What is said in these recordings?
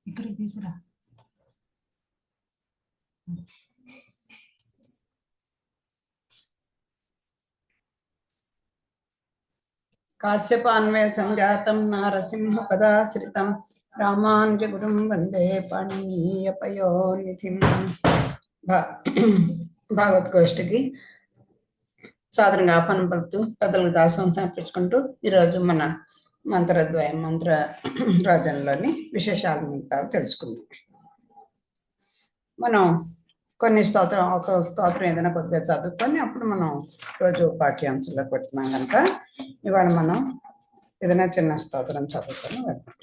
ఇక్కడికి తీసురా. కాశ్యపాన్వయ సంజాతం నారసింహ పదాశ్రితం రామానుజగురుం వందే పాణినీయపయోనిధిం. భాగవత్ గోష్ఠికి సాధారణంగా ఆహ్వానం పలుకుతూ పెద్దలకు దాసం సమర్పించుకుంటూ ఈరోజు మన మంత్రద్వయం మంత్ర రాజంలోని విశేషాలను తెలుసుకుందాం. మనం కొన్ని స్తోత్రం, ఒక స్తోత్రం ఏదైనా కొద్దిగా చదువుకొని అప్పుడు మనం రోజు పాఠ్యాంశంలో పెడుతున్నాం కనుక ఇవాళ మనం ఏదైనా చిన్న స్తోత్రం చదువుకొని వెళ్తాం.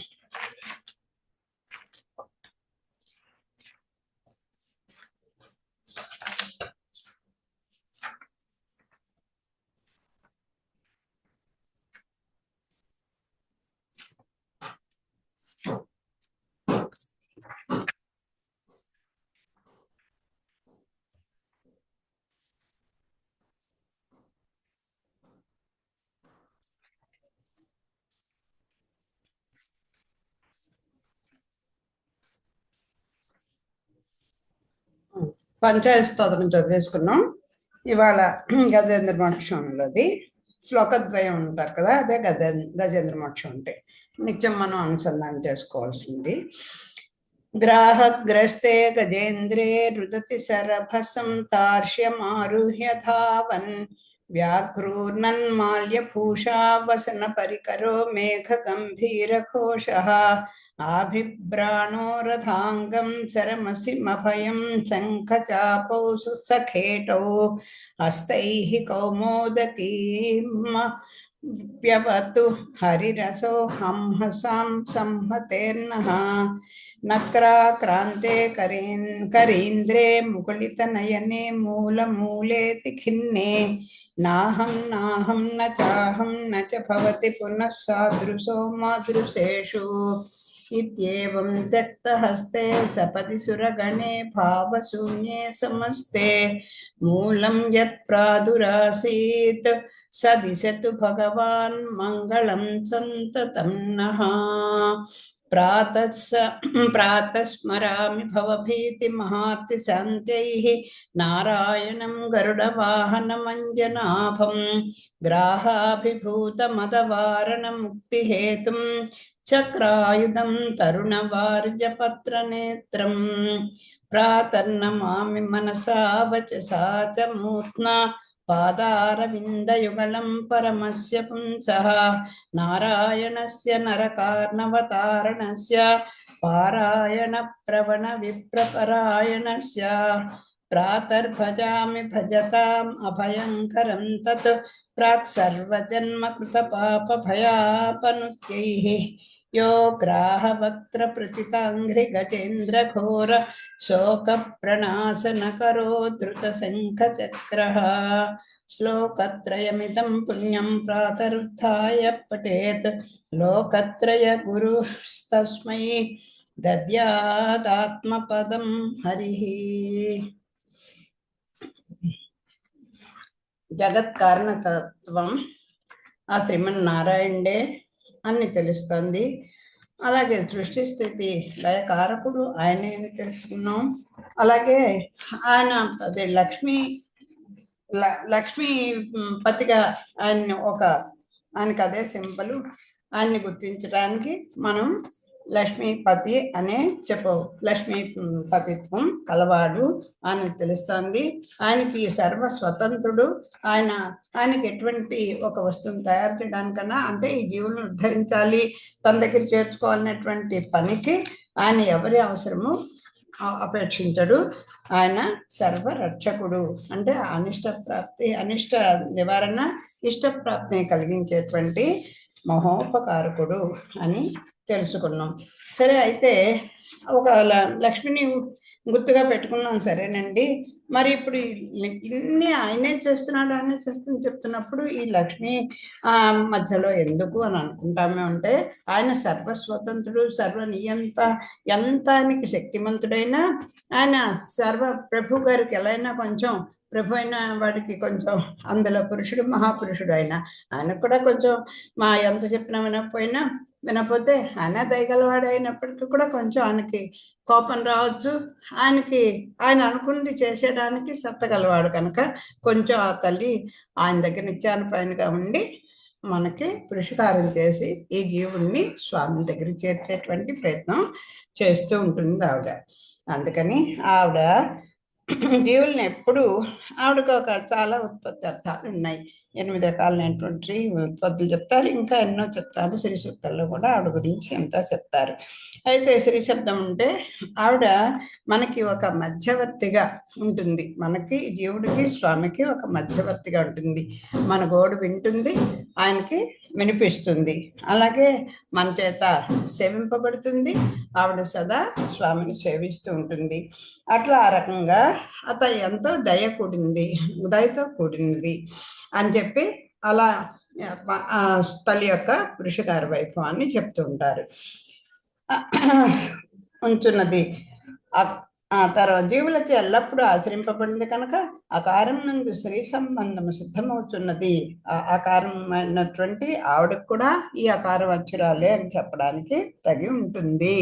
పంచాయత్ స్తోత్రం చదివేసుకున్నాం. ఇవాళ గజేంద్ర మోక్షంలోది శ్లోకద్వయం ఉంటారు కదా, అదే గజేంద్ర మోక్షం అంటే నిత్యం మనం అనుసంధానం చేసుకోవాల్సింది. గ్రాహగ్రస్తే గజేంద్రే రుదతి శరభసం తార్ష్యమారుహ్య ధావన్ వ్యాఘ్రూర్ణన్మాల్యభూషా వసన పరికరో మేఘ గంభీర ఘోషః ఆభిభ్రాణో రథాంగం చరమసిమభయం శంఖచాపౌ సుసఖేటౌ హస్తైః కౌమోదకీమప్యవతు హరిరసో హంహసాం సంహతేర్నః నక్రాక్రాంతే కరీంద్రే ముకుళితనయనే మూలమూలేతి ఖిన్నే నాహం నాహం న చాహం న చ భవతి పునః సాదృశో మాదృశేషు ఇత్యేవం త్యక్తహస్తే సపది సురగణే భావశూన్యే సమస్తే మూలం యత్ ప్రాదురాసీత్ సదిశతు భగవాన్ మంగళం సంతతం నః. ప్రాతస్మరామి భవభీతి మహార్తి శాంతైః నారాయణం గరుడవాహనమంజనాభం గ్రాహాభిభూత మదవారణ ముక్తిహేతుం చక్రాయుధం తరుణవార్జపత్రనేత్రం ప్రాతర్నమామి మనసా వచసా చ మూర్ధ్నా పాదారవిందయుగళం పరమస్య పుంసః నారాయణస్య నరకార్ణవతారణస్య పారాయణ ప్రవణ విప్రపరాయణస్య ప్రాతర్భజామి భజతాం అభయంకరం తత్ ప్రాక్ సర్వజన్మ కృత పాప భయాపనుత్యైః యో గ్రాహవక్త్ర ప్రతితాంఘ్రి గజేంద్ర ఘోర శోక ప్రణాశన కరో ధృత శంఖ చక్రః శ్లోకత్రయమిదం పుణ్యం ప్రాతరుద్ధాయ పఠేత్ లోకత్రయ గురుస్తస్మై దద్యాదాత్మపదం హరిః. జగత్ కారణతత్వం ఆ శ్రీమన్నారాయణుడే అన్ని తెలుస్తుంది. అలాగే సృష్టి స్థితి లయకారకుడు ఆయనే అని తెలుసుకున్నాం. అలాగే ఆయన అదే లక్ష్మీ పతిగా ఆయనకి అదే సింబల్. ఆయన్ని గుర్తించడానికి మనం లక్ష్మీపతి అనే లక్ష్మీ పతిత్వం కలవాడు అని తెలుస్తుంది. ఆయనకి సర్వ స్వతంత్రుడు. ఆయనకి ఎటువంటి ఒక వస్తువును తయారు చేయడానికన్నా, అంటే ఈ జీవులను ఉద్ధరించాలి, తన దగ్గర చేర్చుకోవాలనేటువంటి పనికి ఆయన ఎవరి అవసరము అపేక్షించడు. ఆయన సర్వరక్షకుడు, అంటే అనిష్ట నివారణ, ఇష్టప్రాప్తిని కలిగించేటువంటి మహోపకారకుడు అని తెలుసుకున్నాం. సరే, అయితే ఒక లక్ష్మిని గుర్తుగా పెట్టుకున్నాం, సరేనండి. మరి ఇప్పుడు ఇన్ని ఆయనే చేస్తున్నాడు, ఆయనే చేస్తుంది చెప్తున్నప్పుడు ఈ లక్ష్మి మధ్యలో ఎందుకు అని అనుకుంటామే అంటే, ఆయన సర్వస్వతంత్రుడు, సర్వనియంత, ఎంతానికి శక్తిమంతుడైనా ఆయన సర్వ ప్రభు గారికి ఎలా అయినా కొంచెం ప్రభు అయిన వాడికి కొంచెం అందులో పురుషుడు, మహాపురుషుడు ఆయనకు కూడా కొంచెం ఎంత చెప్పినా వినకపోయినా వినపోతే ఆయన దయగలవాడు అయినప్పటికీ కూడా కొంచెం ఆయనకి కోపం రావచ్చు. ఆయన అనుకున్నది చేసేయడానికి సత్తగలవాడు కనుక కొంచెం ఆ తల్లి ఆయన దగ్గర నిత్యాన పైనగా ఉండి మనకి పురుషకారం చేసి ఈ జీవుణ్ణి స్వామి దగ్గర చేర్చేటువంటి ప్రయత్నం చేస్తూ ఉంటుంది ఆవిడ. అందుకని ఆవిడ జీవుల్ని ఎప్పుడు ఆవిడకు చాలా ఉత్పత్తి అర్థాలు ఉన్నాయి. 8 రకాలైనటువంటి ఉత్పత్తులు చెప్తారు. ఇంకా ఎన్నో చెప్తారు. శ్రీ సూక్తాల్లో కూడా ఆవిడ గురించి ఎంతో చెప్తారు. అయితే శ్రీ శబ్దం అంటే ఆవిడ మనకి ఒక మధ్యవర్తిగా ఉంటుంది. మనకి జీవుడికి స్వామికి ఒక మధ్యవర్తిగా ఉంటుంది. మన గోడు వింటుంది, ఆయనకి వినిపిస్తుంది. అలాగే మన చేత సేవింపబడుతుంది. ఆవిడ సదా స్వామిని సేవిస్తూ ఉంటుంది. అట్లా ఆ రకంగా ఎంతో దయతో కూడినది అని చెప్పి అలా తల్లి యొక్క పురుషకార వైభవాన్ని చెప్తూ ఉంటారు. ఉంచున్నది ఆ తర్వాత జీవులచే ఎల్లప్పుడూ ఆశ్రయింపబడింది కనుక అకారం నందు శ్రీ సంబంధము సిద్ధమవుతున్నది. అకారమైనటువంటి ఆవిడకు కూడా ఈ అకారం అక్షరాలే అని చెప్పడానికి తగి ఉంటుంది.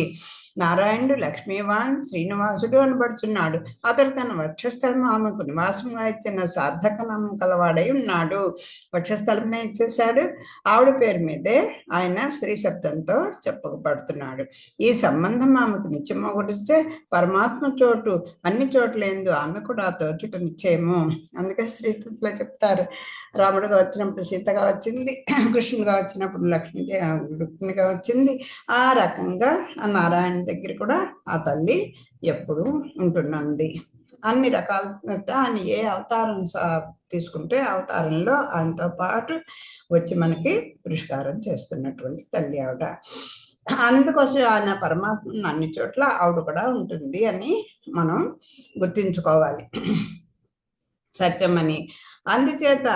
నారాయణుడు లక్ష్మీవాన్ శ్రీనివాసుడు అనబడుచున్నాడు. అతడు తన వక్షస్థలం ఆమెకు నివాసంగా ఇచ్చిన సార్థక నామం కలవాడై ఉన్నాడు. వక్షస్థలంనే ఇచ్చేశాడు. ఆవిడ పేరు మీదే ఆయన స్త్రీ శబ్దంతో చెప్పబడుతున్నాడు. ఈ సంబంధం ఆమెకు నిత్యమొకటిచ్చే పరమాత్మ చోటు అన్ని చోట్లేందు ఆమె కూడా తోచుట నిశ్చయము. అందుకే శ్రీస్థితిలో చెప్తారు, రాముడుగా వచ్చినప్పుడు సీతగా వచ్చింది, కృష్ణుడిగా వచ్చినప్పుడు రుక్మిణిగా వచ్చింది. ఆ రకంగా ఆ నారాయణ దగ్గర కూడా ఆ తల్లి ఎప్పుడు ఉంటున్నది. అన్ని రకాల ఆయన ఏ అవతారం తీసుకుంటే అవతారంలో ఆయనతో పాటు వచ్చి మనకి పురస్కారం చేస్తున్నటువంటి తల్లి ఆవిడ. అందుకోసం ఆయన పరమాత్మ అన్ని చోట్ల ఆవిడ కూడా ఉంటుంది అని మనం గుర్తించుకోవాలి. సత్యమని అందుచేత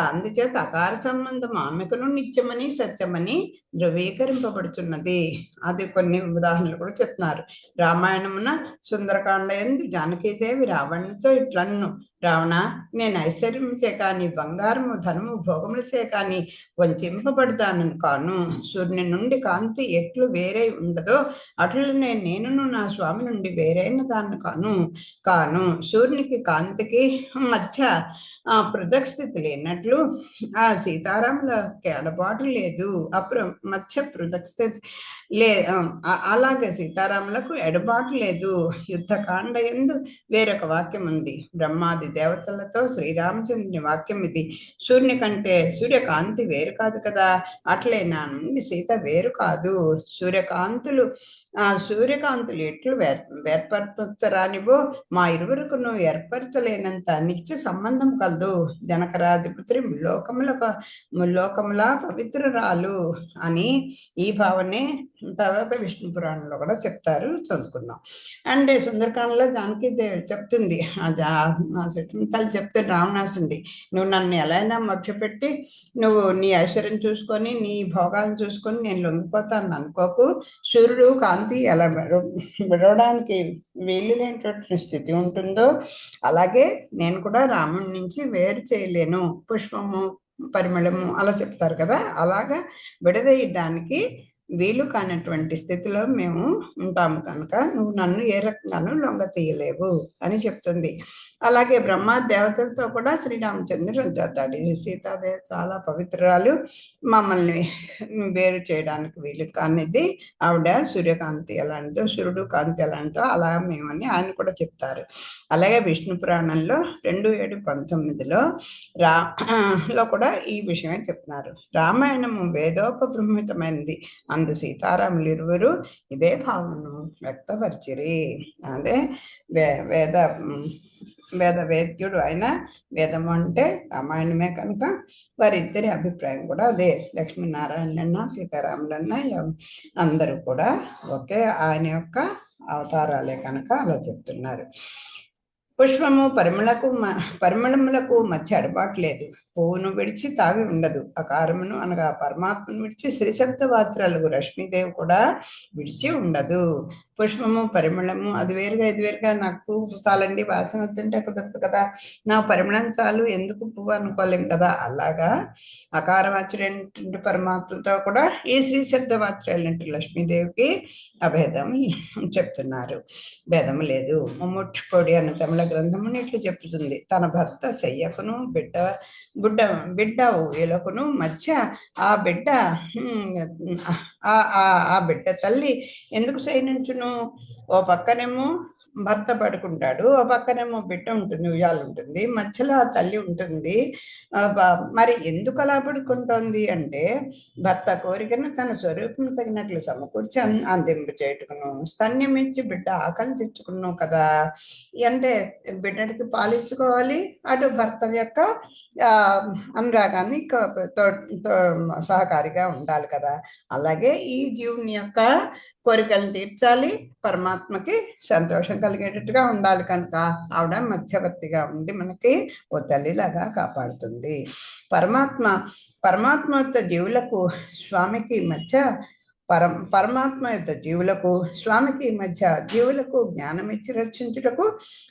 అకార సంబంధం ఆమెకును నిత్యమని సత్యమని ధృవీకరింపబడుతున్నది. అది కొన్ని ఉదాహరణలు కూడా చెప్తున్నారు. రామాయణమున సుందరకాండ యందు జానకీదేవి రావణునితో ఇట్లన్ను, రావణ, నేను ఐశ్వర్యముచే కాని బంగారము ధనము భోగములచే కాని వంచింపబడతానని కాను. సూర్యుని నుండి కాంతి ఎట్లు వేరే ఉండదో అట్లనే నేనును నా స్వామి నుండి వేరైన దాన్ని కాను. సూర్యునికి కాంతికి మధ్య పృథక్ స్థితి లేనట్లు ఆ సీతారాములకి ఎడబాటు లేదు. అప్పుడు మధ్య పృథక్ స్థితి అలాగే సీతారాములకు ఎడబాటు లేదు. యుద్ధకాండ యందు వేరొక వాక్యం ఉంది. బ్రహ్మాది దేవతలతో శ్రీరామచంద్రుని వాక్యం ఇది. సూర్యుని కంటే సూర్యకాంతి వేరు కాదు కదా, అట్లే నా నుండి సీత వేరు కాదు. సూర్యకాంతులు ఎట్లు ఏర్పరచరానివో మా ఇరువురుకును ఏర్పరచలేనంత నిత్య సంబంధం కలదు. జనకరాధిపుత్రి ముల్లోకములా పవిత్రురాలు అని ఈ భావనే తర్వాత విష్ణు పురాణంలో కూడా చెప్తారు, చదువుకున్నాం. అంటే సుందరకాండలో జానకీదేవి చెప్తుంది, తల్లి చెప్తుంది రావణాసుడి, నువ్వు నన్ను ఎలా అయినా మభ్యపెట్టి నువ్వు నీ ఐశ్వర్యం చూసుకొని నీ భోగాలను చూసుకొని నేను లొంగిపోతాను అనుకోకు. సూర్యుడు కాంతి ఎలా విడవడానికి వీలు లేనటువంటి స్థితి ఉంటుందో అలాగే నేను కూడా రాముడి నుంచి వేరు చేయలేను. పుష్పము పరిమళము అలా చెప్తారు కదా, అలాగా విడదీయడానికి వీలు కానటువంటి స్థితిలో మేము ఉంటాము కనుక నువ్వు నన్ను ఏ రకంగానూ లొంగ తీయలేవు అని చెప్తుంది. అలాగే బ్రహ్మ దేవతలతో కూడా శ్రీరామచంద్రుడు చెప్తాడు, సీతాదేవి చాలా పవిత్రురాలు, మమ్మల్ని వేరు చేయడానికి వీలు కానిది. ఆవిడ సూర్యకాంతి ఎలాంటిదో సూర్యుడు కాంతి ఎలాంటిదో అలా మేమని ఆయన కూడా చెప్తారు. అలాగే విష్ణు పురాణంలో 2:7-19లో లో కూడా ఈ విషయమే చెప్తున్నారు. రామాయణము వేదోపబృంహితమైనది, అందు సీతారాములు ఇరువురు ఇదే భావను వ్యక్తపరిచిరి. అదే వేద్యుడు అయిన వేదము అంటే రామాయణమే కనుక వారిద్దరి అభిప్రాయం కూడా అదే. లక్ష్మీనారాయణులన్నా సీతారాములన్నా అందరూ కూడా ఒకే ఆయన యొక్క అవతారాలే కనుక అలా చెప్తున్నారు. పుష్పము పరిమళములకు మధ్య అడబాటు లేదు. పువ్వును విడిచి తావి ఉండదు. అకారమును అనగా పరమాత్మను విడిచి శ్రీశబ్ద వాత్రాలకు రశ్మిదేవి కూడా విడిచి ఉండదు. పుష్పము పరిమళము అది వేరుగా ఇది వేరుగా, నాకు పువ్వు చాలండి, వాసన వస్తుంటే కుదరదు కదా, నా పరిమళం చాలు, ఎందుకు పువ్వు అనుకోలేం కదా. అలాగా అకారవాచ్యుడైనటువంటి పరమాత్మతో కూడా ఈ శ్రీ శబ్దవాచ్యులైనటువంటి లక్ష్మీదేవికి అభేదం చెప్తున్నారు. భేదం లేదు. ముమ్ముట్టుకోడి అన్న తమిళ గ్రంథముని ఇట్లు చెప్తుంది, తన భర్త శయ్యకును బిడ్డ ఊయలకును మధ్య ఆ బిడ్డ ఆ బిడ్డ తల్లి ఎందుకు శయనించును? ఓ పక్కనేమో భర్త పడుకుంటాడు, ఓ పక్కనేమో బిడ్డ ఉంటుంది, ఉయ్యాలు ఉంటుంది, మధ్యలో ఆ తల్లి ఉంటుంది. మరి ఎందుకు అలా పడుకుంటోంది అంటే, భర్త కోరికను తన స్వరూపం తగినట్లు సమకూర్చి అందింపు చేయుటకును, స్తన్యం ఇచ్చి బిడ్డ ఆకలి తెచ్చుకున్నావు కదా. అంటే బిడ్డడికి పాలించుకోవాలి, అటు భర్త యొక్క అనురాగాన్ని సహకారిగా ఉండాలి కదా. అలాగే ఈ జీవుని యొక్క కోరికలను తీర్చాలి, పరమాత్మకి సంతోషం కలిగేటట్టుగా ఉండాలి కనుక ఆవిడ మధ్యవర్తిగా ఉండి మనకి ఓ తల్లిలాగా కాపాడుతుంది. పరమాత్మ యొక్క జీవులకు స్వామికి మధ్య పరమాత్మ యొక్క జీవులకు స్వామికి మధ్య జీవులకు జ్ఞానం ఇచ్చి రక్షించుటకు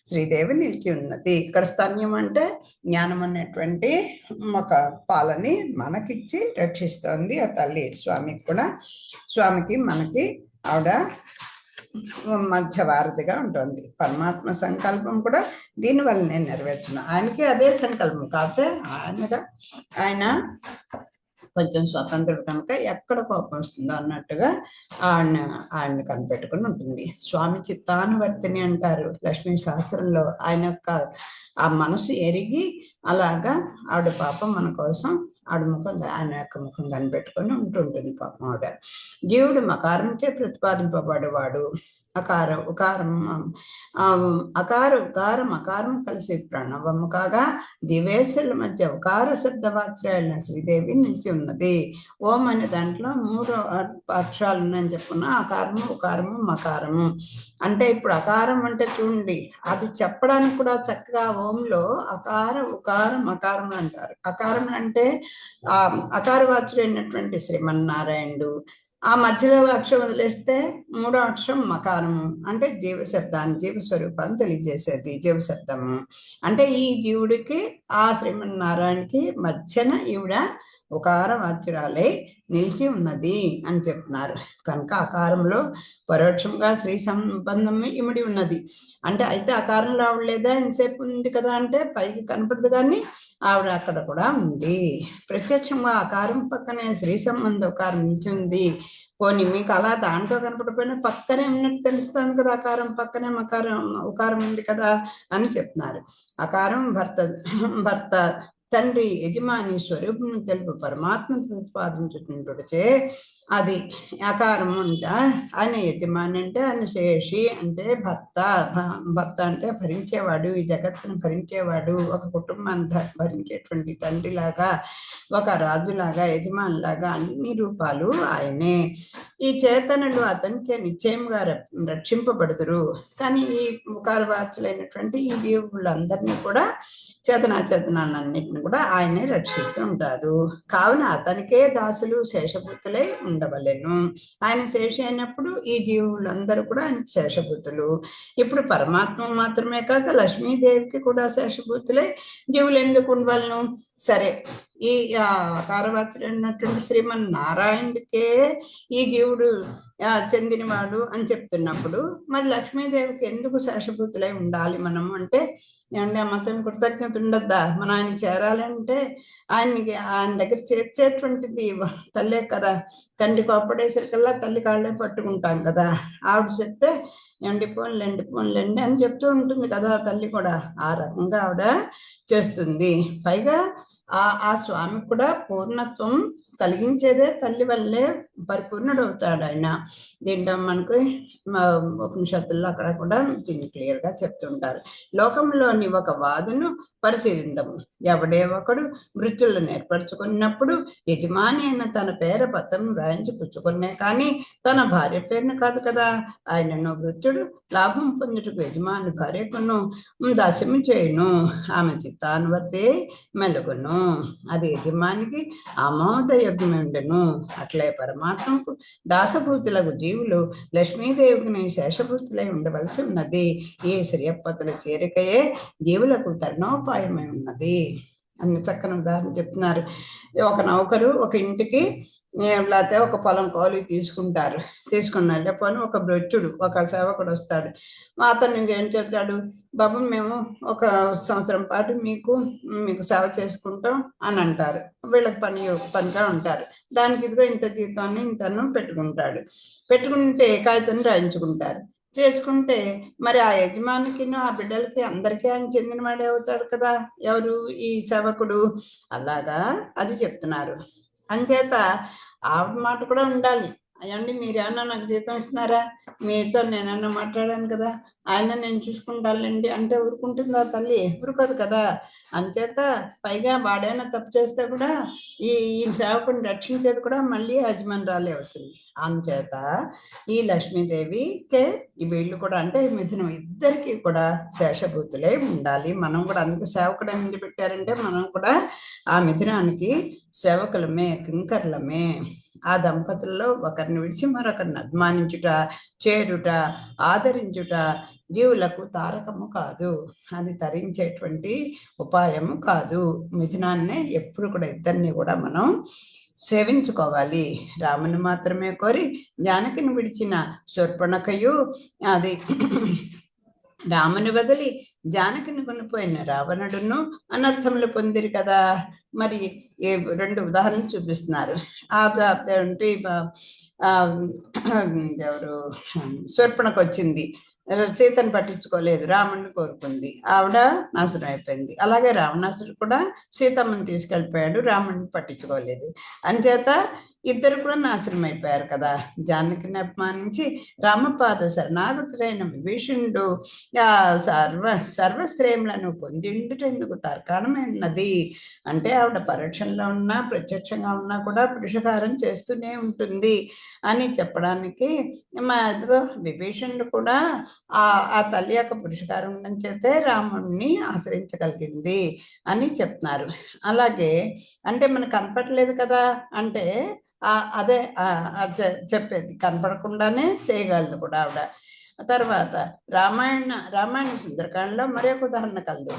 శ్రీదేవి నిలిచి ఉన్నది. ఇక్కడ స్తన్యం అంటే జ్ఞానం అనేటువంటి ఒక పాలని మనకిచ్చి రక్షిస్తోంది ఆ తల్లి. స్వామికి మనకి ఆవిడ మధ్యవారధిగా ఉంటుంది. పరమాత్మ సంకల్పం కూడా దీనివల్లనే నెరవేర్చును. ఆయనకి అదే సంకల్పం కాకపోతే ఆయన కొంచెం స్వతంత్రుడు కనుక ఎక్కడ కోపం వస్తుందో అన్నట్టుగా ఆయన్ని కనిపెట్టుకుని ఉంటుంది. స్వామి చిత్తానువర్తిని అంటారు లక్ష్మీ శాస్త్రంలో. ఆయన యొక్క ఆ మనసు ఎరిగి అలాగా ఆవిడ పాపం మన కోసం ఆయన యొక్క ముఖం కనిపెట్టుకొని ఉంటుంటుంది పాపం ఆవిడ. జీవుడు మకారంచే ప్రతిపాదింపబడేవాడు. అకారం కలిసి ప్రణవము కాగా దివేశల మధ్య ఉకార శబ్దవాచ్యాలైన శ్రీదేవి నిలిచి ఉన్నది. ఓం అనే దాంట్లో 3 అక్షరాలు ఉన్నాయని చెప్పుకున్నా, అకారము, ఉకారము, మకారము. అంటే ఇప్పుడు అకారం అంటే చూడండి, అది చెప్పడానికి కూడా చక్కగా ఓంలో అకార ఉకార మకారం అంటారు. అకారం అంటే అకారవాచ్యుడైనటువంటి శ్రీమన్నారాయణుడు. ఆ మధ్యలో అక్షరం వదిలేస్తే 3వ అక్షరం మకారము అంటే జీవస్వరూపాన్ని తెలియజేసేది జీవశబ్దము. అంటే ఈ జీవుడికి ఆ శ్రీమన్నారాయణకి మధ్యన ఈవిడ ఉకార వాచ్యురాలై నిలిచి ఉన్నది అని చెప్తున్నారు. కనుక అకారంలో పరోక్షంగా శ్రీ సంబంధం ఇమిడి ఉన్నది. అంటే అయితే అకారంలో ఆవిడ లేదా ఎంతసేపు ఉంది కదా అంటే పైకి కనపడదు, కానీ ఆవిడ అక్కడ కూడా ఉంది. ప్రత్యక్షంగా అకారం పక్కనే శ్రీ సంబంధ ఉకారం నిలిచి ఉంది. పోనీ మీకు అలా దాంట్లో కనపడకపోయినా పక్కనే ఉన్నట్టు తెలుస్తుంది కదా, అకారం పక్కనే ఉకారం ఉంది కదా అని చెప్తున్నారు. అకారం భర్త తండ్రి యజమాని స్వరూపం తెలుపు పరమాత్మ ప్రతిపాదించుకుంటుచే అది అకారం అంట. ఆయన యజమాని అంటే ఆయన శేషి అంటే భర్త అంటే భరించేవాడు, ఈ జగత్తును భరించేవాడు, ఒక కుటుంబాన్ని భరించేటువంటి తండ్రిలాగా, ఒక రాజులాగా, యజమానిలాగా అన్ని రూపాలు ఆయనే. ఈ చేతనులు అతనిచే నిశ్చయంగా రక్షింపబడుదురు. కానీ ఈ ఉకారవాచ్యులైనటువంటి ఈ జీవులందరినీ కూడా చేతనాలన్నింటిని కూడా ఆయనే రక్షిస్తూ ఉంటారు. కావున అతనికే దాసులు శేషభూతులై ఉండవలెను. ఆయన శేషి అయినప్పుడు ఈ జీవులందరూ కూడా ఆయన శేషభూతులు. ఇప్పుడు పరమాత్మ మాత్రమే కాక లక్ష్మీదేవికి కూడా శేషభూతులై జీవులు ఎందుకు ఉండవలను? సరే, ఈ అకారవాచ్యుడైనటువంటి శ్రీమన్నారాయణుడికే ఈ జీవుడు చెందినవాడు అని చెప్తున్నప్పుడు మరి లక్ష్మీదేవికి ఎందుకు శేషభూతులై ఉండాలి మనము అంటే, ఏమంటే మతం కృతజ్ఞత ఉండద్దా? మనం ఆయన చేరాలంటే ఆయన దగ్గర చేర్చేటువంటిది తల్లే కదా. తండ్రి కోప్పడేసరికల్లా తల్లి కాళ్ళే పట్టుకుంటాం కదా. ఆవిడ చెప్తే ఎండిపోన్లేండి అని చెప్తూ ఉంటుంది కదా తల్లి కూడా. ఆ రకంగా ఆవిడ చేస్తుంది. పైగా ఆ స్వామి కూడా పూర్ణత్వం కలిగించేదే తల్లి వల్లే పరిపూర్ణుడవుతాడు ఆయన. దీంట్లో మనకు ఉపనిషత్తుల్లో అక్కడ కూడా దీన్ని క్లియర్గా చెప్తుంటారు. లోకంలోని ఒక వాదును పరిశీలిందము. ఎవడే ఒకడు మృత్యులను ఏర్పరచుకున్నప్పుడు యజమాని అయిన తన పేర పత్రం రాయించి పుచ్చుకునే కానీ తన భార్య పేరును కాదు కదా. ఆయనను మృత్యుడు లాభం పొందుటకు యజమాని భార్యకును దాస్యము చేయును. ఆమె చిత్తానువర్తి మెలుగును. ఉండెను, అది యజమానికి ఆమోదయోగ్యమై ఉండెను. అట్లే పరమాత్మకు దాసభూతులకు జీవులు లక్ష్మీదేవికి శేషభూతులై ఉండవలసి ఉన్నది. ఈ శ్రీయపతుల చేరికయే జీవులకు తరుణోపాయమై ఉన్నది అన్ని చక్కని ఉదాహరణ చెప్తున్నారు. ఒక నౌకరు ఒక ఇంటికి లేకపోతే ఒక పొలం కోలి తీసుకున్నారు. లేకపోతే ఒక బ్రొచ్చుడు ఒక సేవకుడు వస్తాడు. అతను ఏం చెప్తాడు, బాబు మేము ఒక సంవత్సరం పాటు మీకు సేవ చేసుకుంటాం అని అంటారు. వీళ్ళకి పనిగా ఉంటారు. దానికి ఇదిగో ఇంత జీతాన్ని ఇంతను పెట్టుకుంటే కాగితాన్ని రాయించుకుంటారు. చేసుకుంటే మరి ఆ యజమానికి ఆ బిడ్డలకి అందరికీ ఆయన చెందిన వాడే అవుతాడు కదా, ఎవరు ఈ సేవకుడు. అలాగా అది చెప్తున్నారు. అంచేత ఆవిడ మాట కూడా ఉండాలి. అయ్యండి మీరేమన్నా నాకు జీతం ఇస్తున్నారా, మీతో నేనన్నా మాట్లాడాను కదా, ఆయన నేను చూసుకుంటానులేండి అంటే ఊరుకుంటుందా తల్లి? ఊరుకోదు కదా. అంచేత పైగా వాడైనా తప్పు చేస్తే కూడా ఈ సేవకుని రక్షించేది కూడా మళ్ళీ యజమానురాలే అవుతుంది. అంచేత ఈ లక్ష్మీదేవికే వీళ్ళు కూడా అంటే మిథునం ఇద్దరికి కూడా శేషభూతులే ఉండాలి. మనం కూడా అందుకే సేవకుడు ఎందుకు పెట్టారంటే మనం కూడా ఆ మిథునానికి సేవకులమే, కింకర్లమే. ఆ దంపతుల్లో ఒకరిని విడిచి మరొకరిని అభిమానించుట, చేరుట, ఆదరించుట జీవులకు తారకము కాదు, అది తరించేటువంటి ఉపాయము కాదు. మిథునాన్నే ఎప్పుడు కూడా ఇద్దరిని కూడా మనం సేవించుకోవాలి. రాముని మాత్రమే కోరి జానకిని విడిచిన శూర్పణఖయు అది రాముని వదిలి జానకిని కొనిపోయిన రావణుడును అనర్థములు పొందిరు కదా. మరి రెండు ఉదాహరణలు చూపిస్తున్నారు. ఎవరు శూర్పణకు వచ్చింది, సీతను పట్టించుకోలేదు, రాముడిని కోరుకుంది, ఆవిడ నాశనం అయిపోయింది. అలాగే రావణాసుడు కూడా సీతమ్మని తీసుకెళ్ళిపోయాడు, రాముడిని పట్టించుకోలేదు. అంచేత ఇద్దరు కూడా నాశనం అయిపోయారు కదా. జానకిని అభిమానించి రామపాద శరణాగతుడైన విభీషణుడు సర్వశ్రేయములను పొందిండుటెందుకు తర్కాణమైనది అంటే ఆవిడ పరోక్షంలో ఉన్నా ప్రత్యక్షంగా ఉన్నా కూడా పురుషకారం చేస్తూనే ఉంటుంది అని చెప్పడానికి అదిగో విభీషణుడు కూడా ఆ తల్లి యొక్క పురుషకారం చేతే రాముడిని ఆశ్రయించగలిగింది అని చెప్తున్నారు. అలాగే అంటే మనకు కనపడలేదు కదా అంటే అదే చెప్పేది, కనపడకుండానే చేయగలదు కూడా ఆవిడ. తర్వాత రామాయణ సుందరకాండలో మరొక ఉదాహరణ కలదు.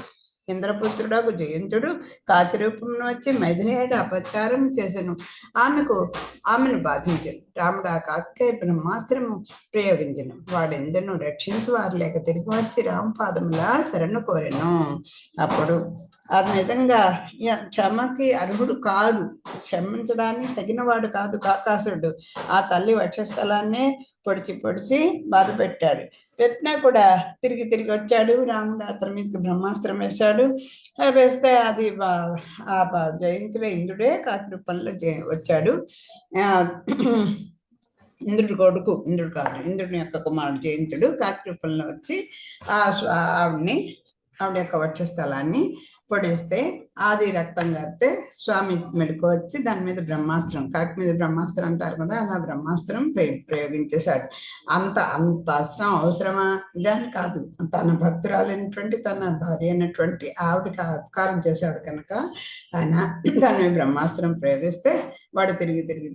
ఇంద్రపుత్రుడు జయంతుడు కాకి రూపంలో వచ్చి మైథిలియేడు అపచారం చేసెను, ఆమెను బాధించను. రాముడు ఆ కాకికై బ్రహ్మాస్త్రము ప్రయోగించను, వాడెందరూ రక్షించు వారు లేక తిరిగి వచ్చి రామపాదములా శరణు కోరెను. అప్పుడు అది నిజంగా క్షమకి అర్హుడు కాదు, క్షమించడానికి తగినవాడు కాదు కాకాసుడు. ఆ తల్లి వక్షస్థలాన్నే పొడిచి బాధ పెట్టినా కూడా తిరిగి వచ్చాడు. రాముడు అతని మీదకి బ్రహ్మాస్త్రం వేస్తే అది జయంతుడే ఇంద్రుడే కాకి రూపంలో వచ్చాడు. ఇంద్రుడి కొడుకు, ఇంద్రుడు కాదు, ఇంద్రుని యొక్క కుమారుడు జయంతుడు కాకి రూపంలో వచ్చి ఆవిడ యొక్క వక్షస్థలాన్ని పొడిస్తే అది రక్తం గారితే స్వామి మెలకు వచ్చి దాని మీద బ్రహ్మాస్త్రం, కాకి మీద బ్రహ్మాస్త్రం అంటారు కదా, అలా బ్రహ్మాస్త్రం ప్రయోగించేశాడు. అంత అస్త్రం అవసరమా ఇదాని కాదు, తన భక్తురాలైనటువంటి తన భార్య అయినటువంటి ఆవిడకి అపకారం చేశాడు కనుక ఆయన దాని మీద బ్రహ్మాస్త్రం ప్రయోగిస్తే వాడు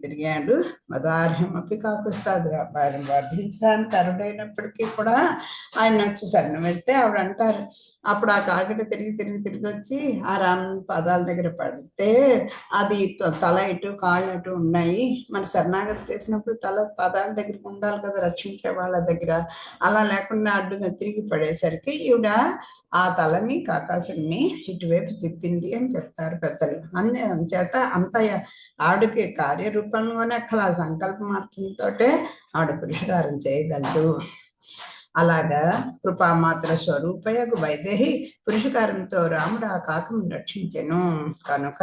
తిరిగాడు. మదార్హమపి కాకుస్తాది, వర్ధించడానికి అరుడైనప్పటికీ కూడా ఆయన వచ్చి శరణం వెళ్తే ఆవిడ అంటారు. అప్పుడు ఆ కాకిట తిరిగి వచ్చి ఆ రాముని పాదాల దగ్గర పడితే అది తల ఇటు కాళ్ళు అటు ఉన్నాయి. మన శరణాగతి చేసినప్పుడు తల పాదాల దగ్గర ఉండాలి కదా రక్షించే వాళ్ళ దగ్గర, అలా లేకుండా అడ్డుగా తిరిగి పడేసరికి ఈవిడ ఆ తలని కాకాసుని ఇటువైపు తిప్పింది అని చెప్తారు పెద్దలు. చేత అంత ఆవిడకి కార్యరూపంలోనే అలా సంకల్ప మాత్రంతోటే ఆవిడ పురుషకారం చేయగలదు. అలాగా కృపామాత్ర స్వరూపయగు వైదేహి పురుషకారంతో రాముడు ఆ కాకను రక్షించెను కనుక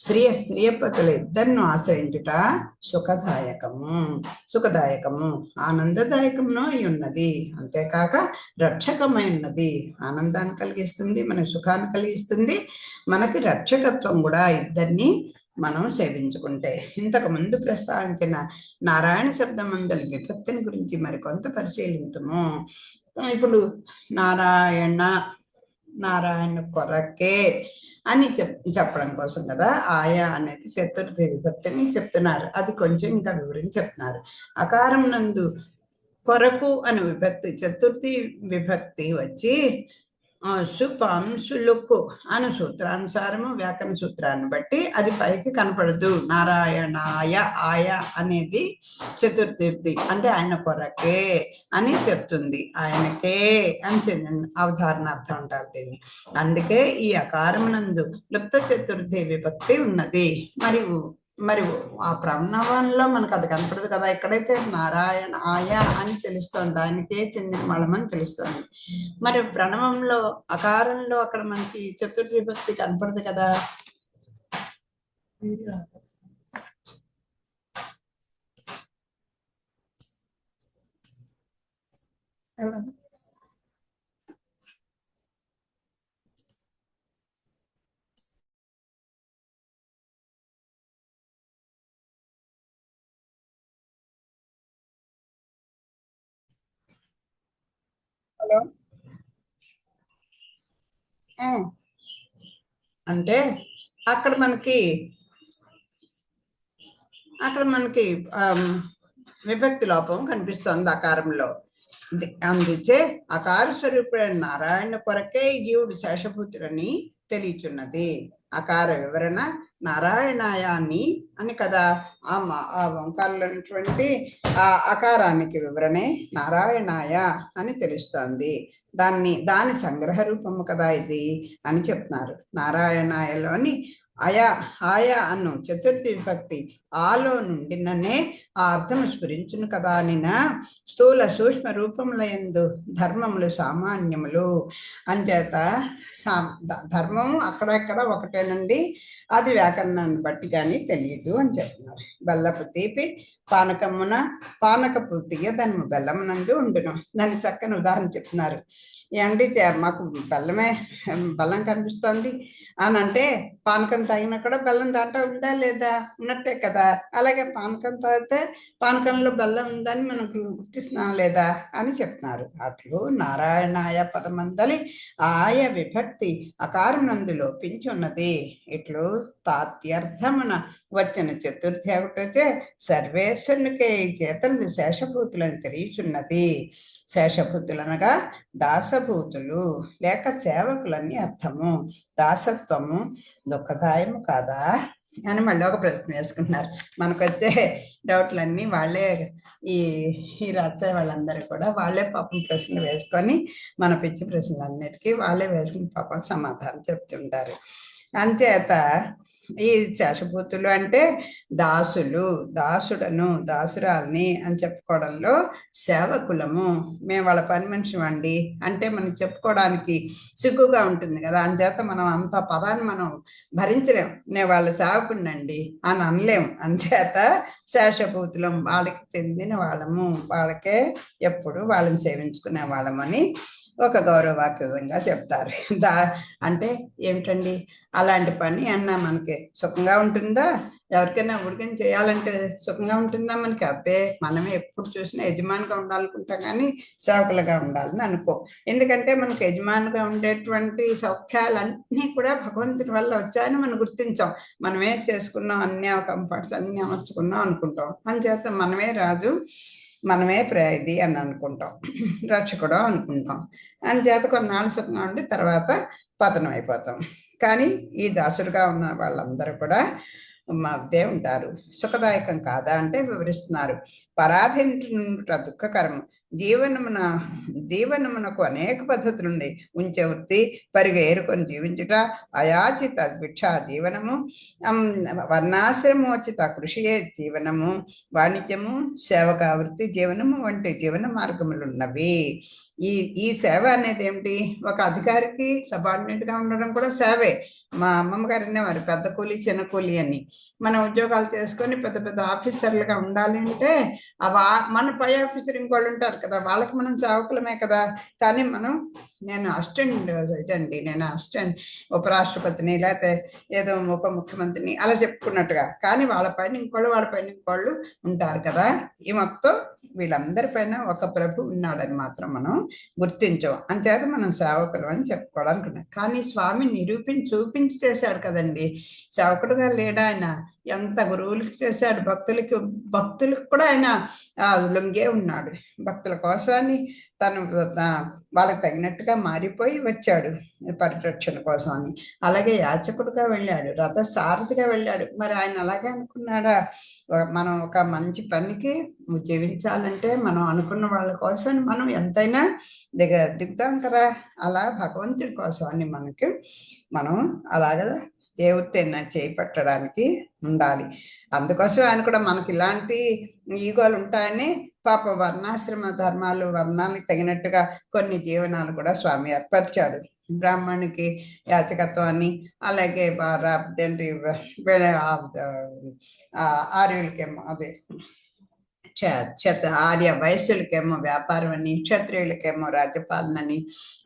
శ్రీయపతులు ఇద్దరిను ఆశ్రయించుట సుఖదాయకము ఆనందదాయకమును అయి ఉన్నది. అంతేకాక రక్షకమై ఉన్నది, ఆనందాన్ని కలిగిస్తుంది, మనకు సుఖాన్ని కలిగిస్తుంది, మనకి రక్షకత్వం కూడా ఇద్దరిని మనం సేవించుకుంటే. ఇంతకు ముందు ప్రస్తావించిన నారాయణ శబ్దమందలి విభక్తిని గురించి మరికొంత పరిశీలించము. ఇప్పుడు నారాయణ కొరకే అని చెప్పడం కోసం కదా ఆయా అనేది చతుర్థి విభక్తిని చెప్తున్నారు. అది కొంచెం ఇంకా వివరించి చెప్తున్నారు. అకారం నందు కొరకు అని విభక్తి చతుర్థి విభక్తి వచ్చి సులుక్కు అను సూత్రానుసారము వ్యాకరణ సూత్రాన్ని బట్టి అది పైకి కనపడదు. నారాయణాయ ఆయ అనేది చతుర్థి అంటే ఆయన కొరకే అని చెప్తుంది. ఆయనకే అని అవధారణార్థం అంటారు దీన్ని. అందుకే ఈ అకారమునందు లుప్త చతుర్థి విభక్తి ఉన్నది. మరి ఆ ప్రణవంలో మనకు అది కనపడదు కదా. ఎక్కడైతే నారాయణ ఆయ అని తెలుస్తోంది, దానికే చెందిన వాళ్ళమని తెలుస్తోంది. మరి ప్రణవంలో అకారంలో అక్కడ మనకి చతుర్థి విభక్తి కనపడదు కదా. హలో, అంటే అక్కడ మనకి విభక్తి లోపం కనిపిస్తోంది అకారంలో. అందుచే అకార స్వరూపుడైన నారాయణ కొరకే జీవుడు శేషభూతుడని తెలియచున్నది. అకార వివరణ నారాయణాయాన్ని అని కదా. ఆ ఓంకారంలో ఉన్నటువంటి ఆ అకారానికి వివరణే నారాయణాయ అని తెలుస్తోంది. దాని సంగ్రహ రూపము కదా ఇది అని చెప్తున్నారు. నారాయణాయలోని ఆయా అన్ను చతుర్థి విభక్తి ఆలో నుండిననే ఆ అర్థము స్ఫురించును కదా అనిన స్థూల సూక్ష్మ రూపముల యందు ధర్మములు సామాన్యములు అంచేత ధర్మం అక్కడెక్కడ ఒకటేనండి, అది వ్యాకరణాన్ని బట్టి కానీ తెలియదు అని చెప్తున్నారు. బెల్లపు తీపి పానకపు తీయదనము బెల్లమునందు ఉండును. దాన్ని చక్కని ఉదాహరణ చెప్తున్నారు. ఏంటి మాకు బెల్లం కనిపిస్తోంది అని అంటే పానకం తాగినా కూడా బెల్లం దాంట్లో ఉందా లేదా, ఉన్నట్టే కదా. అలాగే పానకం తాగితే పానకంలో బెల్లం ఉందని మనం గుర్తిస్తున్నాం లేదా అని చెప్తున్నారు. అట్లు నారాయణాయ పదమందలి ఆయ విభక్తి అకారమునందు లోపించున్నది. ఇట్లు తాత్యర్థమున వచ్చిన చతుర్థి ఒకటైతే సర్వేశ్వరునికే ఈ చేతలు శేషభూతులని తెలియచున్నది. శేషభూతులనగా దాసభూతులు లేక సేవకులని అర్థము. దాసత్వము దుఃఖదాయము కాదా అని మళ్ళీ ఒక ప్రశ్న వేసుకున్నారు. మనకు వచ్చే డౌట్లన్నీ వాళ్ళే ఈ రాసే వాళ్ళందరూ కూడా వాళ్ళే పాపం ప్రశ్నలు వేసుకొని మన పిచ్చి ప్రశ్నలన్నిటికీ వాళ్ళే వేసుకుని పాపం సమాధానం చెప్తుంటారు. అంచేత ఈ శేషభూతులు అంటే దాసుడను దాసురాల్ని అని చెప్పుకోవడంలో సేవకులము, మేము వాళ్ళ పని మనిషి అండి అంటే మనం చెప్పుకోవడానికి సిగ్గుగా ఉంటుంది కదా. అంచేత మనం అంత పదాన్ని మనం భరించలేం. నేను వాళ్ళ సేవకుడినండి అని అనలేము. అంచేత శేషభూతులం, వాళ్ళకి చెందిన వాళ్ళము, వాళ్ళకే ఎప్పుడు వాళ్ళని సేవించుకునే వాళ్ళమని ఒక గౌరవవాక్యంగా చెప్తారు. అంటే ఏమిటండి, అలాంటి పని అన్నా మనకి సుఖంగా ఉంటుందా? ఎవరికైనా ఉడికని చేయాలంటే సుఖంగా ఉంటుందా మనకి? అబ్బే, మనమే ఎప్పుడు చూసినా యజమానిగా ఉండాలనుకుంటాం కానీ సేవకులుగా ఉండాలని అనుకో. ఎందుకంటే మనకు యజమానిగా ఉండేటువంటి సౌఖ్యాలన్నీ కూడా భగవంతుడి వల్ల వచ్చాయని మనం గుర్తించాం. మనమే చేసుకున్నాం, అన్ని కంఫర్ట్స్ అన్ని అమర్చుకున్నాం అనుకుంటాం. అందుచేత మనమే రాజు, మనమే ఇది అని అనుకుంటాం, రక్షకుడు అనుకుంటాం. అందుచేత కొన్నాళ్ళు సుఖంగా ఉండి తర్వాత పతనం అయిపోతాం. కానీ ఈ దాసుడుగా ఉన్న వాళ్ళందరూ కూడా మాదే ఉంటారు. సుఖదాయకం కాదా అంటే వివరిస్తున్నారు. పరాధీనుట దుఃఖకరము. జీవనమునకు అనేక పద్ధతులుండి ఉంచే వృత్తి పరిగ ఏరుకొని జీవించుట, అయాచిత భిక్షా జీవనము, వర్ణాశ్రమోచిత కృషియే జీవనము, వాణిజ్యము, సేవక వృత్తి జీవనము వంటి జీవన మార్గములున్నవి. ఈ సేవ అనేది ఏమిటి? ఒక అధికారికి సబార్డినేట్గా ఉండడం కూడా సేవే. మా అమ్మమ్మ గారు అనేవారు పెద్ద కూలి చిన్న కూలి అని. మన ఉద్యోగాలు చేసుకొని పెద్ద పెద్ద ఆఫీసర్లుగా ఉండాలి అంటే మన పై ఆఫీసర్ ఇంకోళ్ళు ఉంటారు కదా, వాళ్ళకి మనం సేవకులమే కదా. కానీ నేను అసిస్టెంట్ ఇదండి, నేను అసిస్టెంట్ ఉపరాష్ట్రపతిని లేకపోతే ఏదో ఉప ముఖ్యమంత్రిని అలా చెప్పుకున్నట్టుగా. కానీ వాళ్ళపైన ఇంకోళ్ళు ఉంటారు కదా. ఈ మొత్తం వీళ్ళందరిపైన ఒక ప్రభు ఉన్నాడని మాత్రం మనం గుర్తించాం. అంతేత మనం సేవకులు అని చెప్పుకోవడానికి. కానీ స్వామి నిరూపించి ఒప్పించి చేశాడు కదండి. సేవకుడుగా లేడా ఆయన? ఎంత గురువులకి చేశాడు, భక్తులకు కూడా ఆయన లొంగే ఉన్నాడు. భక్తుల కోసమని తను వాళ్ళకి తగినట్టుగా మారిపోయి వచ్చాడు పరిరక్షణ కోసం అని. అలాగే యాచకుడుగా వెళ్ళాడు, రథ సారథిగా వెళ్ళాడు. మరి ఆయన అలాగే అనుకున్నాడా? మనం ఒక మంచి పనికి జీవించాలంటే మనం అనుకున్న వాళ్ళ కోసం మనం ఎంతైనా దిగుతాం కదా. అలా భగవంతుడి కోసం అని మనం అలాగ దేవుడితోనే చేపట్టడానికి ఉండాలి. అందుకోసం ఆయన కూడా మనకి ఇలాంటి ఈగోలు ఉంటాయని పాప వర్ణాశ్రమ ధర్మాలు, వర్ణానికి తగినట్టుగా కొన్ని జీవనాలు కూడా స్వామి ఏర్పరిచాడు. బ్రాహ్మణునికి యాచకత్వాన్ని, అలాగే ఆర్యులకేమో అదే ఆర్య వయస్సులకేమో వ్యాపారం అని, క్షత్రియులకేమో రాజ్యపాలనని,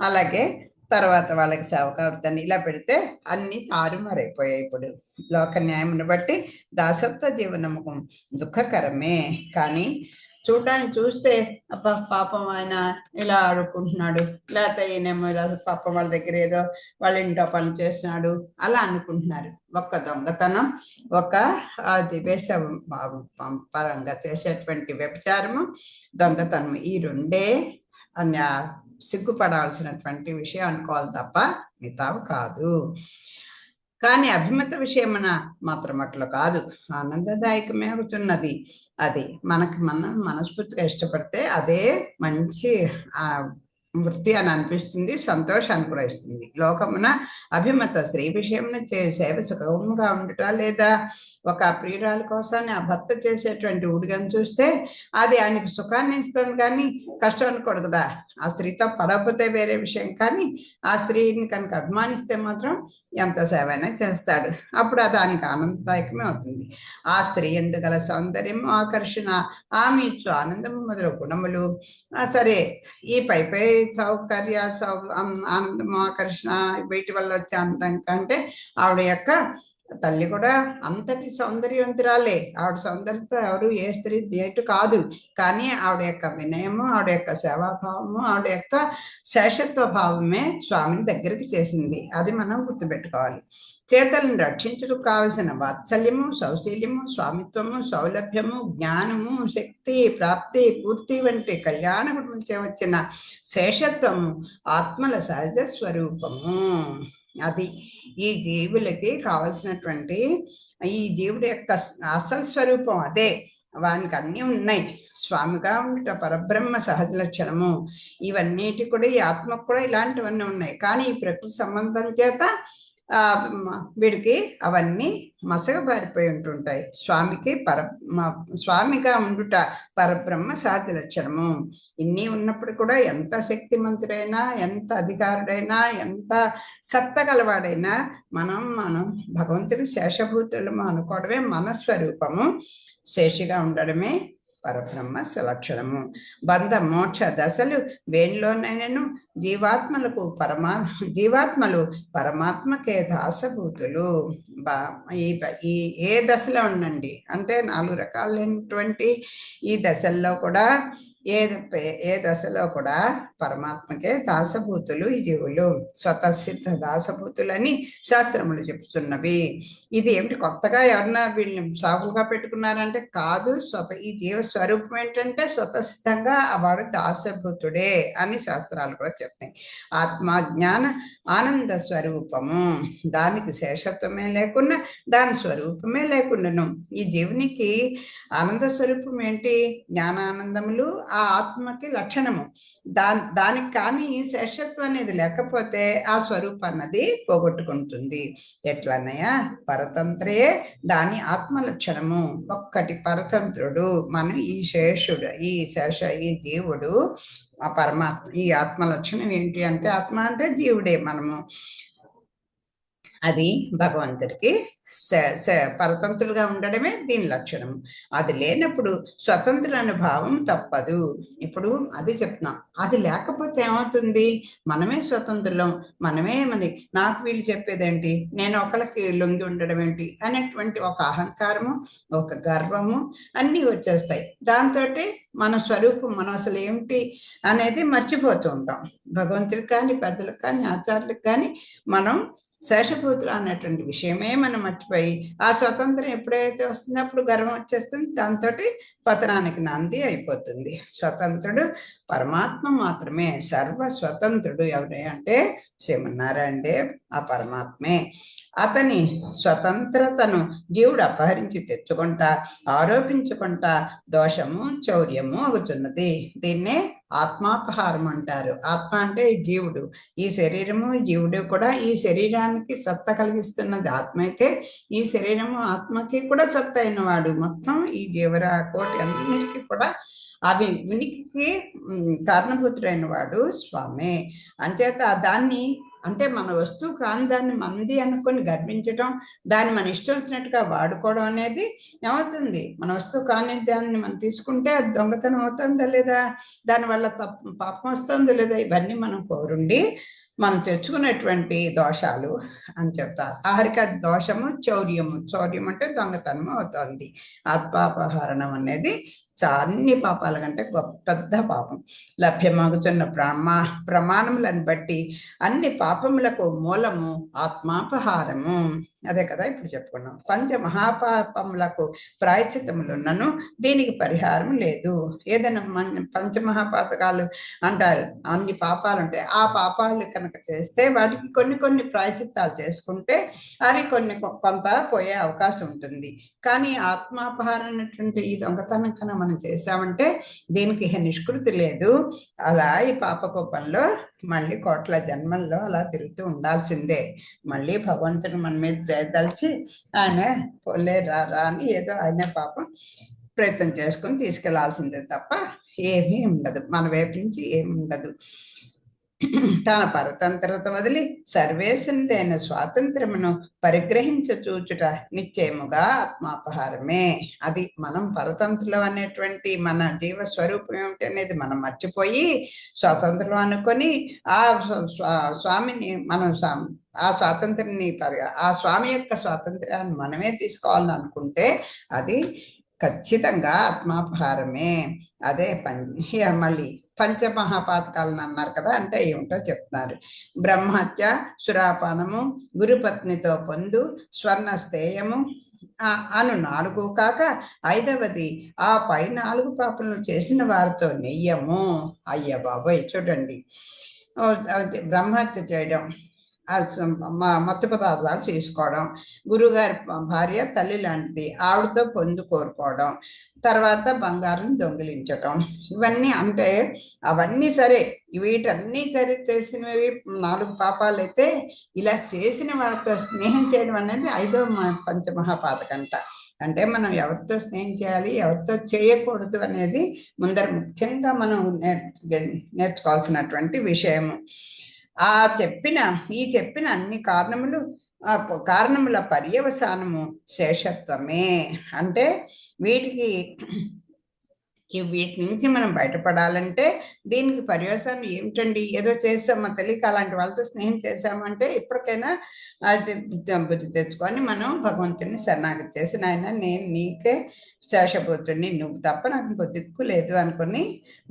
అలాగే తర్వాత వాళ్ళకి సేవకావృతని ఇలా పెడితే అన్ని తారుమారైపోయాయి. ఇప్పుడు లోక న్యాయమును బట్టి దాసత్వ జీవనము దుఃఖకరమే. కానీ చూడడానికి చూస్తే అబ్బా పాపం ఆయన ఇలా ఆడుకుంటున్నాడు, లేకపోతే ఈయనేమో ఇలా పాపం వాళ్ళ దగ్గర ఏదో వాళ్ళ ఇంట్లో పని చేస్తున్నాడు అలా అనుకుంటున్నారు. ఒక్క దొంగతనం, ఒక ద్వేష పరంగా చేసేటువంటి వ్యభిచారము, దొంగతనం, ఈ రెండే సిగ్గుపడాల్సినటువంటి విషయం అనుకోవాలి తప్ప మిగతావు కాదు. కానీ అభిమత విషయమున మాత్రం అట్లా కాదు, ఆనందదాయకమే అవుతున్నది. అది మనం మనస్ఫూర్తిగా ఇష్టపడితే అదే మంచి వృత్తి అని అనిపిస్తుంది, సంతోషాన్ని కూడా ఇస్తుంది. లోకమున అభిమత స్త్రీ విషయమున సేవ సుఖంగా ఉండటా లేదా ఒక ప్రియురాల కోసాన్ని ఆ భర్త చేసేటువంటి ఊడిగని చూస్తే అది ఆయనకు సుఖాన్ని ఇస్తుంది కానీ కష్టం అనకూడదు కదా. ఆ స్త్రీతో పడకపోతే వేరే విషయం, కానీ ఆ స్త్రీని కనుక అభిమానిస్తే మాత్రం ఎంత సేవైనా చేస్తాడు. అప్పుడు అది ఆయనకు ఆనందదాయకమే అవుతుంది. ఆ స్త్రీ ఎందుగల సౌందర్యము, ఆకర్షణ, ఆమె ఇచ్చు ఆనందము మొదలు గుణములు, సరే ఈ పై సౌకర్య ఆనందము, ఆకర్షణ వీటి వల్ల వచ్చే ఆనందం కంటే ఆవిడ యొక్క తల్లి కూడా అంతటి సౌందర్యవంతురాలే. ఆవిడ సౌందర్యంతో ఎవరు ఏ స్త్రీ దేటు కాదు. కానీ ఆవిడ యొక్క వినయము, ఆవిడ యొక్క సేవాభావము, ఆవిడ యొక్క శేషత్వ భావమే స్వామిని దగ్గరికి చేసింది. అది మనం గుర్తుపెట్టుకోవాలి. చేతలను రక్షించడం కావలసిన వాత్సల్యము, సౌశీల్యము, స్వామిత్వము, సౌలభ్యము, జ్ఞానము, శక్తి, ప్రాప్తి, పూర్తి వంటి కళ్యాణ గుణములచే వచ్చిన శేషత్వము ఆత్మల సహజ స్వరూపము. అది ఈ జీవులకి కావలసినటువంటి, ఈ జీవుడి యొక్క అసలు స్వరూపం అదే. వానికి అన్నీ ఉన్నాయి. స్వామిగా ఉండట పరబ్రహ్మ సహజ లక్షణము. ఇవన్నిటి కూడా ఈ ఆత్మకు కూడా ఇలాంటివన్నీ ఉన్నాయి. కానీ ఈ ప్రకృతి సంబంధం చేత వీడికి అవన్నీ మసగబారిపోయి ఉంటుంటాయి. స్వామిగా ఉండుట పరబ్రహ్మ సహజ లక్షణము. ఇన్ని ఉన్నప్పుడు కూడా ఎంత శక్తిమంతుడైనా, ఎంత అధికారుడైనా, ఎంత సత్త గలవాడైనా మనం భగవంతుడి శేషభూతులము అనుకోవడమే మన స్వరూపము. శేషిగా ఉండడమే పరబ్రహ్మ లక్షణము. బంధ మోక్ష దశలు వేణిలోనైనను జీవాత్మలు పరమాత్మకే దాసభూతులు. ఈ ఏ దశలో ఉండండి అంటే 4 రకాలైనటువంటి ఈ దశల్లో కూడా ఏ దశలో కూడా పరమాత్మకే దాసభూతులు ఈ జీవులు. స్వతసిద్ధ దాసభూతులని శాస్త్రములు చెప్తున్నవి. ఇది ఏమిటి కొత్తగా ఎవరన్నా వీళ్ళని సాగుగా పెట్టుకున్నారంటే కాదు. ఈ జీవ స్వరూపం ఏంటంటే స్వతసిద్ధంగా వాడు దాసభూతుడే అని శాస్త్రాలు కూడా చెప్తాయి. ఆత్మజ్ఞాన ఆనంద స్వరూపము. దానికి శేషత్వమే లేకుండా, దాని స్వరూపమే లేకుండాను. ఈ జీవునికి ఆనంద స్వరూపం ఏంటి? జ్ఞానానందములు ఆ ఆత్మకి లక్షణము. దానికి కానీ శేషత్వం అనేది లేకపోతే ఆ స్వరూపం అన్నది పోగొట్టుకుంటుంది. ఎట్లన్నయ్యా? పరతంత్రే దాని ఆత్మ లక్షణము. ఒక్కటి పరతంత్రుడు. మనం ఈ శేషుడు, ఈ జీవుడు, ఆ పరమాత్మ. ఈ ఆత్మ లక్షణం ఏంటి అంటే, ఆత్మ అంటే జీవుడే మనము. అది భగవంతుడికి పరతంత్రుడుగా ఉండడమే దీని లక్షణం. అది లేనప్పుడు స్వతంత్ర అనుభావం తప్పదు. ఇప్పుడు అది చెప్తున్నాం. అది లేకపోతే ఏమవుతుంది? మనమే స్వతంత్రులం, మనమే నాకు వీళ్ళు చెప్పేదేంటి, నేను ఒకళ్ళకి లొంగి ఉండడం ఏంటి అనేటువంటి ఒక అహంకారము, ఒక గర్వము అన్నీ వచ్చేస్తాయి. దాంతో మన స్వరూపం, మనం అసలు ఏమిటి అనేది మర్చిపోతూ ఉంటాం. భగవంతుడికి కానీ, పెద్దలకు కానీ, ఆచార్యులకు కానీ మనం శేషభూతులు అన్నటువంటి విషయమే మనం మర్చిపోయి ఆ స్వతంత్రం ఎప్పుడైతే వస్తుందో అప్పుడు గర్వం వచ్చేస్తుంది, దాంతో పతనానికి నాంది అయిపోతుంది. స్వతంత్రుడు పరమాత్మ మాత్రమే, సర్వ స్వతంత్రుడు ఎవరే అంటే శ్రీమన్నారాయణే, ఆ పరమాత్మే. అతని స్వతంత్రతను జీవుడు అపహరించి తెచ్చుకుంటా ఆరోపించుకుంటా దోషము చౌర్యము అవుతున్నది. దీన్నే ఆత్మాపహారం అంటారు. ఆత్మ అంటే జీవుడు, ఈ శరీరము జీవుడు కూడా ఈ శరీరానికి సత్త కలిగిస్తున్నది ఆత్మ అయితే, ఈ శరీరము ఆత్మకి కూడా సత్త అయినవాడు. మొత్తం ఈ జీవరా కోటి అన్నిటికీ కూడా అవి ఉనికికి కారణభూతుడైన వాడు స్వామి. అంచేత దాన్ని అంటే మన వస్తువు కాని దాన్ని మనది అనుకొని గర్వించడం, దాన్ని మన ఇష్టం వచ్చినట్టుగా వాడుకోవడం అనేది ఏమవుతుంది? మన వస్తువు కాని దాన్ని మనం తీసుకుంటే అది దొంగతనం అవుతుందా లేదా, దానివల్ల పాపం వస్తుందా లేదా, ఇవన్నీ మనం కోరుండి మనం తెచ్చుకునేటువంటి దోషాలు అని చెప్తారు. ఆఖరికి అది దోషము చౌర్యము, చౌర్యం అంటే దొంగతనం అవుతుంది. ఆత్మాపహరణం అనేది అన్ని పాపాల కంటే పెద్ద పాపం. లభ్యమగుతున్న ప్రమాణములను బట్టి అన్ని పాపములకు మూలము ఆత్మాపహారము. అదే కదా ఇప్పుడు చెప్పుకున్నాం. పంచమహాపాపములకు ప్రాయశ్చిత్తములున్నను దీనికి పరిహారం లేదు. ఏదైనా పంచమహాపాతకాలు అంటారు, అన్ని పాపాలు ఉంటాయి. ఆ పాపాలు కనుక చేస్తే వాటికి కొన్ని కొన్ని ప్రాయశ్చిత్తాలు చేసుకుంటే అవి కొంత పోయే అవకాశం ఉంటుంది. కానీ ఆత్మాపహారం అనేటువంటి ఈ దొంగతనం కన్నా మనం చేసామంటే దీనికి నిష్కృతి లేదు. అలా ఈ పాపకోపంలో మళ్ళీ కోట్ల జన్మల్లో అలా తిరుగుతూ ఉండాల్సిందే. మళ్ళీ భగవంతుడు మన మీద దయదలిచి ఆయన పోలే రా అని ఏదో ఆయన పాపం ప్రయత్నం చేసుకుని తీసుకెళ్లాల్సిందే తప్ప ఏమీ ఉండదు, మన వైపు నుంచి ఏమి ఉండదు. తన పరతంత్రత వదిలి సర్వేశంతైన స్వాతంత్రమును పరిగ్రహించచూచుట నిశ్చయముగా ఆత్మాపహారమే. అది మనం పరతంత్రం అనేటువంటి మన జీవ స్వరూపం ఏమిటి అనేది మనం మర్చిపోయి స్వాతంత్రం అనుకొని ఆ స్వామిని మనం ఆ స్వాతంత్రాన్ని ఆ స్వామి యొక్క స్వాతంత్ర్యాన్ని మనమే తీసుకోవాలని అనుకుంటే అది ఖచ్చితంగా ఆత్మాపహారమే. అదే మళ్ళీ పంచమహాపాతకాలను అన్నారు కదా, అంటే ఏమిటో చెప్తున్నారు. బ్రహ్మహత్య, సురాపానము, గురుపత్నితో పొందు, స్వర్ణస్థేయము అను 4 కాక 5వది ఆ పై 4 పాపలను చేసిన వారితో నెయ్యము. అయ్య బాబోయ్, చూడండి, బ్రహ్మహత్య చేయడం, మత్తు పదార్థాలు చేసుకోవడం, గురుగారి భార్య తల్లి లాంటిది ఆవిడతో పొందు కోరుకోవడం, తర్వాత బంగారం దొంగిలించటం, ఇవన్నీ అంటే అవన్నీ సరే, వీటన్నీ సరే చేసినవి 4 పాపాలు అయితే, ఇలా చేసిన వాళ్ళతో స్నేహం చేయడం అనేది 5వ పంచమహాపాతకంట. అంటే మనం ఎవరితో స్నేహం చేయాలి, ఎవరితో చేయకూడదు అనేది ముందర ముఖ్యంగా మనం నేర్చుకోవాల్సినటువంటి విషయము. ఈ చెప్పిన అన్ని కారణముల పర్యవసానము శేషత్వమే. అంటే వీటి నుంచి మనం బయటపడాలంటే దీనికి పర్యవసానం ఏమిటండి? ఏదో చేసామా తెలియక అలాంటి వాళ్ళతో స్నేహం చేసామంటే ఇప్పటికైనా అది బుద్ధి తెచ్చుకొని మనం భగవంతుని శరణాగతి చేసి, నాయన నేను నీకే శేషభూతుడిని, నువ్వు తప్ప నాకు ఇంకో దిక్కు లేదు అనుకుని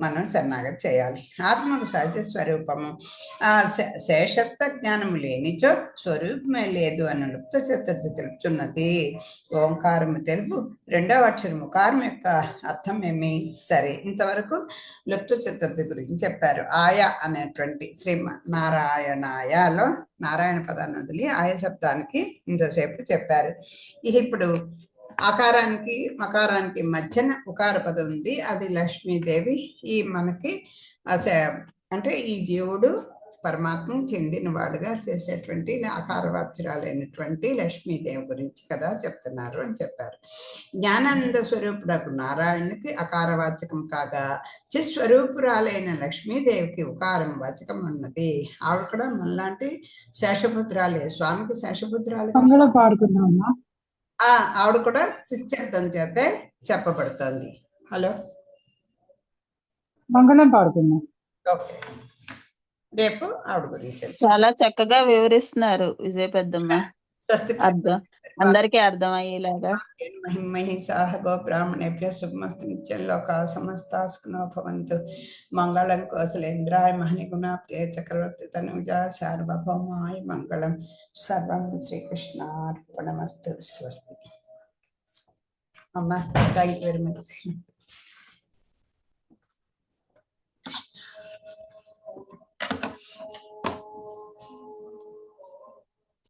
మనం శరణాగతి చేయాలి. ఆత్మకు సహజ స్వరూపము శేషత్వ జ్ఞానము లేనిచో స్వరూపమే లేదు అని లుప్త చతుర్థి తెలుపుచున్నది. ఓంకారము తెలుపు 2వ అక్షరము కారం యొక్క అర్థం ఏమి? సరే, ఇంతవరకు లుప్త చతుర్థి గురించి చెప్పారు. ఆయా అనేటువంటి శ్రీమన్నారాయణాయలో నారాయణ పదాన్ని వదిలి ఆయ శబ్దానికి ఇంతసేపు చెప్పారు. ఇప్పుడు ఆకారానికి మకారానికి మధ్యన ఉకార పదం ఉంది, అది లక్ష్మీదేవి. ఈ మనకి అంటే ఈ జీవుడు పరమాత్మకు చెందిన వాడుగా చేసేటువంటి ఆకారవాచ్యురాలైనటువంటి లక్ష్మీదేవి గురించి కదా చెప్తున్నారు అని చెప్పారు. జ్ఞానానంద స్వరూపుడకు నారాయణునికి అకారవాచకం కాగా చిస్వరూపురాలైన లక్ష్మీదేవికి ఉకారం వాచకం ఉన్నది. ఆవిడ కూడా మనలాంటి శేషపుత్రాలే, స్వామికి శేషపుత్రాలు పాడుకున్నామా. ఆవిడ కూడా శిష్యర్థం చేతే చెప్పబడుతుంది. హలో, మంగళం పాడుకున్నాం. ఓకే, రేపు ఆవిడ గురించి చాలా చక్కగా వివరిస్తున్నారు విజయ పెద్దమ్మ. స్వస్తి అందరికీ అర్థమయ్యేలాగా. మహిమహిషాః గోబ్రాహ్మణేభ్యః శుభమస్తు నిత్యం లోకాః సమస్తాః సుఖినో భవంతు. మంగళం కౌసలేంద్రాయ మహనీగుణాబ్ధే చక్రవర్తి తనూజాయ సార్వభౌమాయ మంగళం. సర్వం శ్రీకృష్ణార్పణమస్తు. స్వస్తి. అమ్మా, థ్యాంక్ యూ వెరీ మచ్.